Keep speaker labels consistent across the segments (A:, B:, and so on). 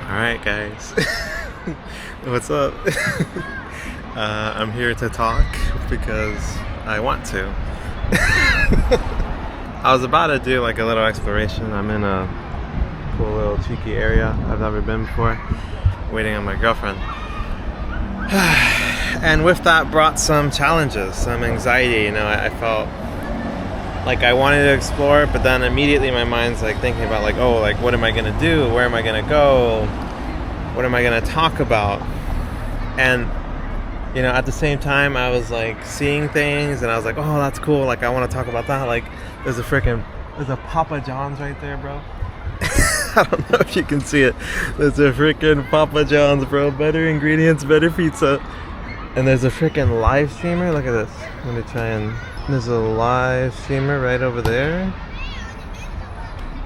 A: Alright, guys. What's up? I'm here to talk because I want to. I was about to do like a little exploration. I'm in a cool little cheeky area I've never been before, waiting on my girlfriend. And with that brought some challenges, some anxiety. I felt like I wanted to explore, but then immediately my mind's like thinking about like, oh, like what am I gonna do? Where am I gonna go? What am I gonna talk about? And at the same time I was like seeing things and I was like, oh, that's cool, like I want to talk about that. Like there's a Papa John's right there, bro. I don't know if you can see it. There's a freaking Papa John's, bro. Better ingredients, better pizza. And there's a freaking live streamer. Look at this. Let me try and... There's a live streamer right over there.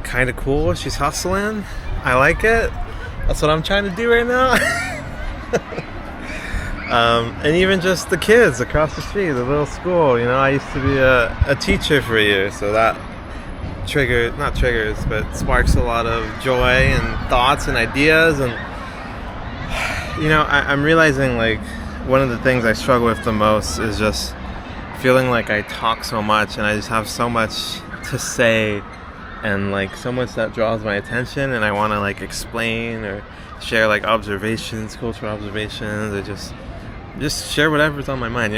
A: Kind of cool. She's hustling. I like it. That's what I'm trying to do right now. And even just the kids across the street, the little school. I used to be a teacher for a year, so that sparks a lot of joy and thoughts and ideas. And I'm realizing like one of the things I struggle with the most is just feeling like I talk so much and I just have so much to say and like so much that draws my attention, and I want to like explain or share like observations, cultural observations, or just share whatever's on my mind,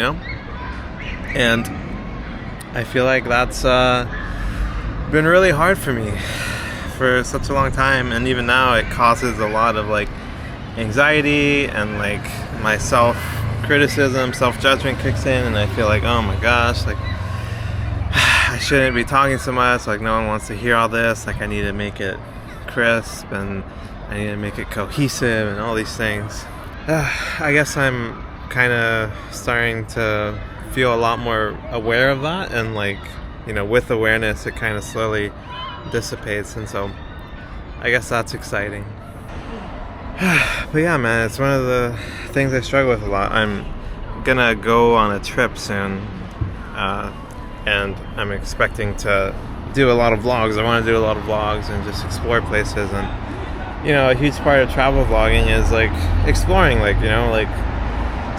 A: And I feel like that's been really hard for me for such a long time, and even now it causes a lot of like anxiety, and like my self-criticism, self-judgment kicks in, and I feel like, oh my gosh, like I shouldn't be talking so much, like no one wants to hear all this, like I need to make it crisp and I need to make it cohesive and all these things. I guess I'm kind of starting to feel a lot more aware of that, and like with awareness it kind of slowly dissipates, and so I guess that's exciting. But yeah, man, it's one of the things I struggle with a lot. I'm gonna go on a trip soon, and I'm expecting to do a lot of vlogs. I want to do a lot of vlogs and just explore places, and a huge part of travel vlogging is like exploring, like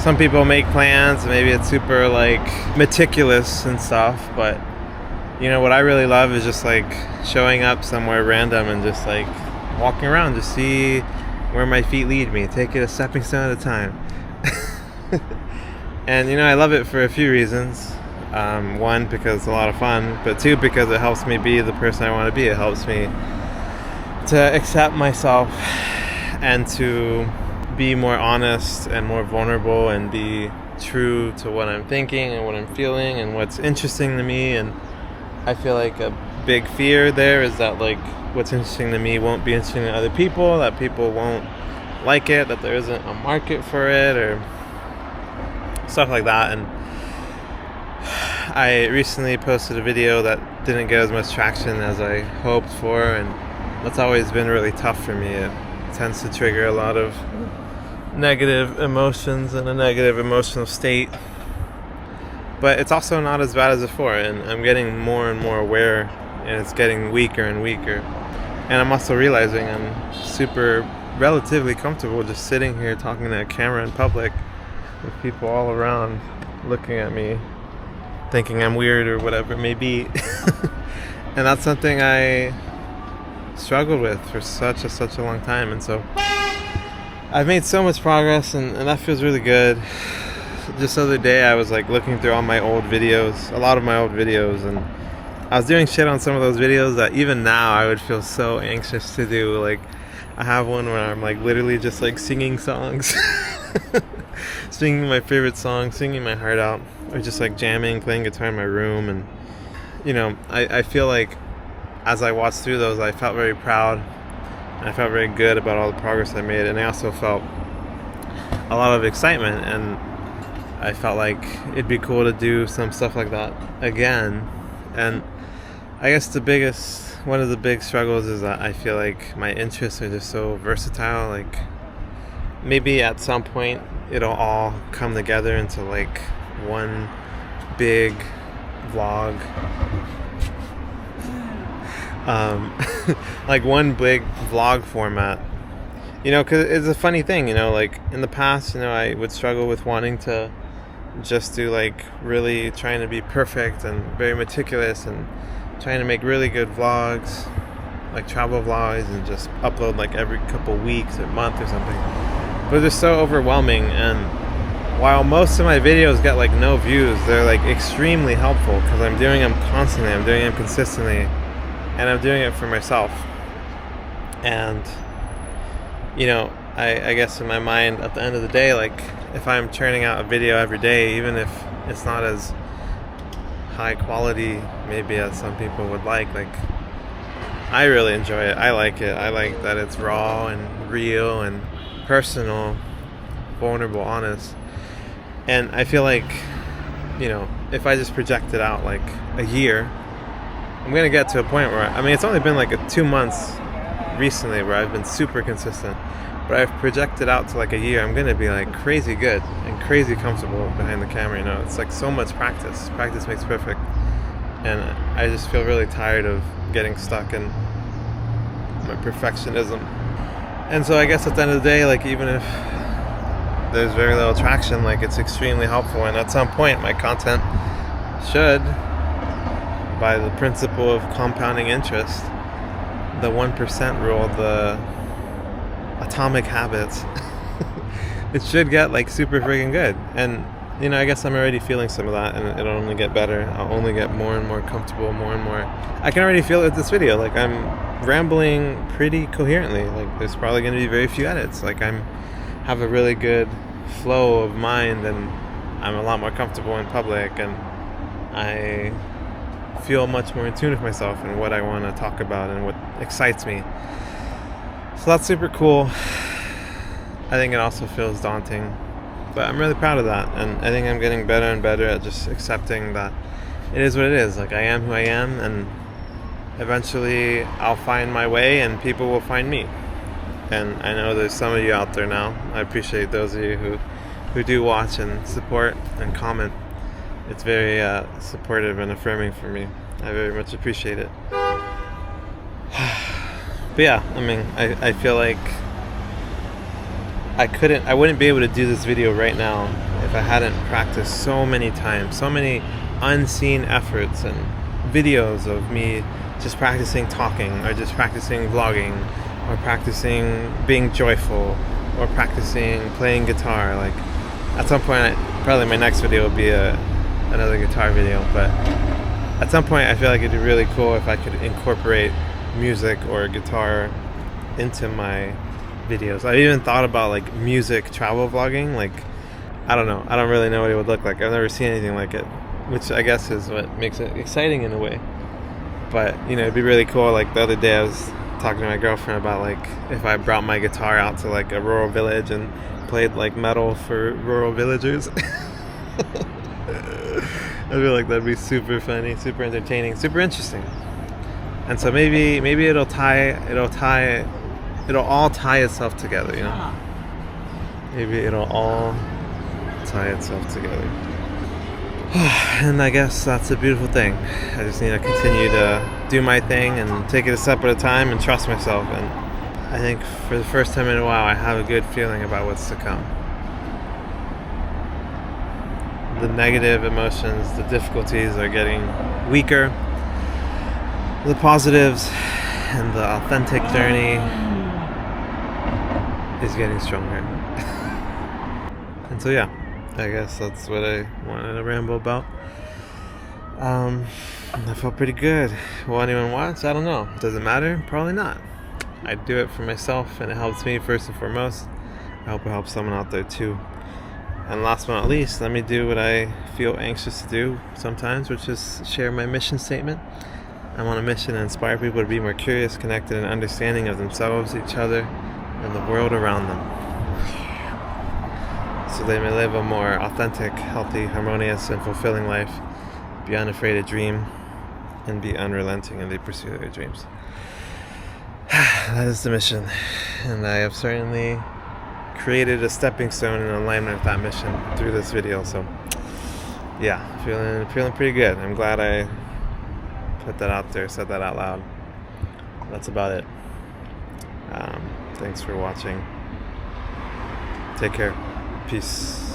A: some people make plans, maybe it's super like meticulous and stuff, but what I really love is just like showing up somewhere random and just like walking around, just see where my feet lead me, take it a stepping stone at a time. And I love it for a few reasons. One, because it's a lot of fun, but two, because it helps me be the person I want to be. It helps me to accept myself and to be more honest and more vulnerable and be true to what I'm thinking and what I'm feeling and what's interesting to me. And I feel like a big fear there is that like what's interesting to me won't be interesting to other people, that people won't like it, that there isn't a market for it or stuff like that. And I recently posted a video that didn't get as much traction as I hoped for, and that's always been really tough for me. It tends to trigger a lot of negative emotions and a negative emotional state, but it's also not as bad as before, and I'm getting more and more aware, and it's getting weaker and weaker. And I'm also realizing I'm super relatively comfortable just sitting here talking to a camera in public with people all around looking at me thinking I'm weird or whatever it may be. And that's something I struggled with for such a long time, and so I've made so much progress, and that feels really good. Just the other day I was like looking through all my old videos, a lot of my old videos, and I was doing shit on some of those videos that even now I would feel so anxious to do. Like I have one where I'm like literally just like singing songs, singing my favorite song, singing my heart out, or just like jamming, playing guitar in my room. And I feel like as I watched through those, I felt very proud, and I felt very good about all the progress I made, and I also felt a lot of excitement, and I felt like it'd be cool to do some stuff like that again. And I guess one of the big struggles is that I feel like my interests are just so versatile. Like maybe at some point it'll all come together into like one big vlog, like one big vlog format, Because it's a funny thing, like in the past, I would struggle with wanting to just do like really trying to be perfect and very meticulous and trying to make really good vlogs, like travel vlogs, and just upload like every couple weeks or month or something. But they're so overwhelming, and while most of my videos get like no views, they're like extremely helpful because I'm doing them constantly, I'm doing them consistently, and I'm doing it for myself. And I guess in my mind at the end of the day, like if I'm churning out a video every day, even if it's not as high quality maybe as some people would like I really enjoy it. I like it. I like that it's raw and real and personal, vulnerable, honest. And I feel like, if I just project it out like a year, I'm going to get to a point where, it's only been like 2 months recently where I've been super consistent, but I've projected out to like a year. I'm going to be like crazy good and crazy comfortable behind the camera. It's like so much practice. Practice makes perfect. And I just feel really tired of getting stuck in my perfectionism. And so I guess at the end of the day, like even if there's very little traction, like it's extremely helpful. And at some point my content should, by the principle of compounding interest, the 1% rule, the atomic habits, it should get like super freaking good. And I guess I'm already feeling some of that, and it'll only get better. I'll only get more and more comfortable, more and more. I can already feel it with this video. Like I'm rambling pretty coherently. Like there's probably going to be very few edits. Like have a really good flow of mind, and I'm a lot more comfortable in public, and I feel much more in tune with myself and what I want to talk about and what excites me. So that's super cool. I think it also feels daunting, but I'm really proud of that, and I think I'm getting better and better at just accepting that it is what it is. Like I am who I am, and eventually I'll find my way and people will find me. And I know there's some of you out there now. I appreciate those of you who do watch and support and comment. It's very supportive and affirming for me. I very much appreciate it. But yeah, I feel like I wouldn't be able to do this video right now if I hadn't practiced so many times, so many unseen efforts and videos of me just practicing talking, or just practicing vlogging, or practicing being joyful, or practicing playing guitar. Like at some point, probably my next video will be another guitar video, but at some point I feel like it'd be really cool if I could incorporate music or guitar into my videos. I've even thought about like music travel vlogging. Like I don't know, I don't really know what it would look like. I've never seen anything like it, which I guess is what makes it exciting in a way. But it'd be really cool. Like the other day I was talking to my girlfriend about like if I brought my guitar out to like a rural village and played like metal for rural villagers. I feel like that'd be super funny, super entertaining, super interesting. And so maybe it'll all tie itself together, Maybe it'll all tie itself together. And I guess that's a beautiful thing. I just need to continue to do my thing and take it a step at a time and trust myself. And I think for the first time in a while, I have a good feeling about what's to come. The negative emotions, the difficulties are getting weaker. The positives and the authentic journey is getting stronger. And so yeah, I guess that's what I wanted to ramble about. I felt pretty good. Will anyone watch? I don't know. Does it matter? Probably not. I do it for myself, and it helps me first and foremost. I hope it helps someone out there too. And last but not least, let me do what I feel anxious to do sometimes, which is share my mission statement. I'm on a mission to inspire people to be more curious, connected, and understanding of themselves, each other, and the world around them, so they may live a more authentic, healthy, harmonious, and fulfilling life, be unafraid to dream, and be unrelenting in the pursuit of their dreams. That is the mission, and I have certainly created a stepping stone in alignment with that mission through this video. So yeah, feeling pretty good. I'm glad I put that out there, said that out loud. That's about it. Thanks for watching. Take care. Peace.